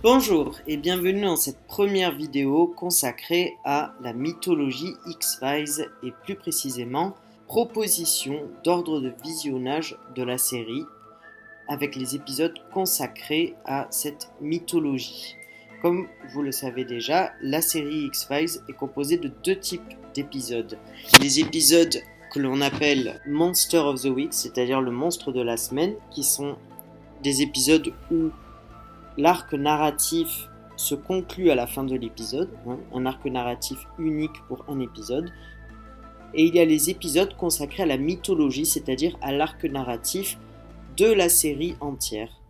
Bonjour et bienvenue dans cette première vidéo consacrée à la mythologie X-Files et plus précisément proposition d'ordre de visionnage de la série avec les épisodes consacrés à cette mythologie. Comme vous le savez déjà, la série X-Files est composée de deux types d'épisodes. Les épisodes que l'on appelle Monster of the Week, c'est-à-dire le monstre de la semaine, qui sont des épisodes où l'arc narratif se conclut à la fin de l'épisode, un arc narratif unique pour un épisode. Et il y a les épisodes consacrés à la mythologie, c'est-à-dire à l'arc narratif de la série entière.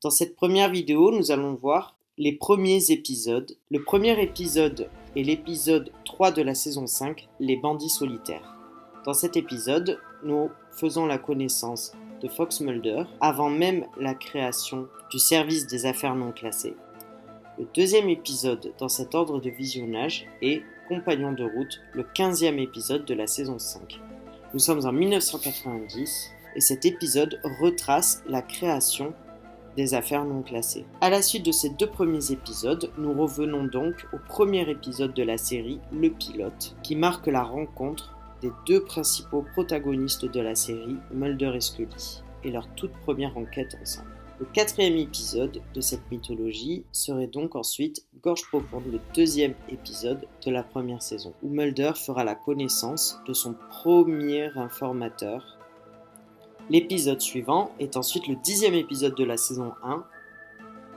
Dans cette première vidéo, nous allons voir les premiers épisodes. Le premier épisode est l'épisode 3 de la saison 5, Les Bandits Solitaires. Dans cet épisode, nous faisons la connaissance de Fox Mulder avant même la création du service des affaires non classées. Le deuxième épisode dans cet ordre de visionnage est Compagnons de route, le 15e épisode de la saison 5. Nous sommes en 1990 et cet épisode retrace la création des affaires non classées. À la suite de ces deux premiers épisodes, nous revenons donc au premier épisode de la série, le pilote, qui marque la rencontre des deux principaux protagonistes de la série, Mulder et Scully, et leur toute première enquête ensemble. Le quatrième épisode de cette mythologie serait donc ensuite Gorge Profonde, le deuxième épisode de la première saison, où Mulder fera la connaissance de son premier informateur. L'épisode suivant est ensuite le 10e épisode de la saison 1,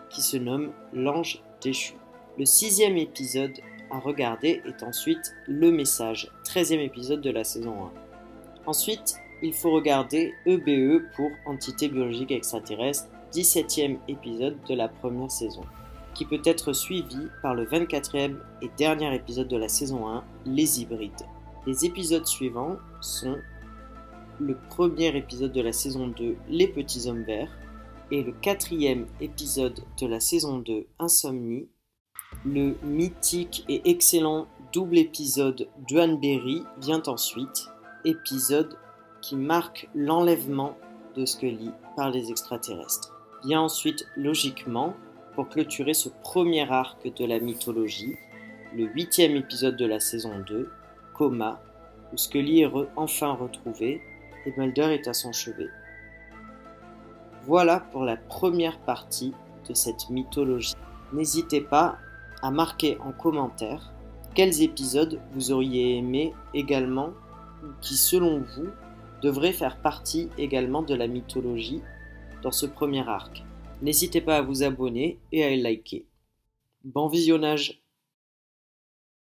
qui se nomme L'Ange déchu. Le 6e épisode à regarder est ensuite Le Message, 13e épisode de la saison 1. Ensuite, il faut regarder EBE pour Entité biologique extraterrestre, 17e épisode de la première saison, qui peut être suivi par le 24e et dernier épisode de la saison 1, Les Hybrides. Les épisodes suivants sont le premier épisode de la saison 2, Les Petits Hommes Verts, et le 4e épisode de la saison 2, Insomnie. Le mythique et excellent double épisode d'Huanberry vient ensuite, épisode qui marque l'enlèvement de Scully par les extraterrestres. Vient ensuite, logiquement, pour clôturer ce premier arc de la mythologie, le 8e épisode de la saison 2, Coma, où Scully est enfin retrouvée et Mulder est à son chevet. Voilà pour la première partie de cette mythologie. N'hésitez pas à marquer en commentaire quels épisodes vous auriez aimé également ou qui selon vous devraient faire partie également de la mythologie dans ce premier arc. N'hésitez pas à vous abonner et à liker. Bon visionnage!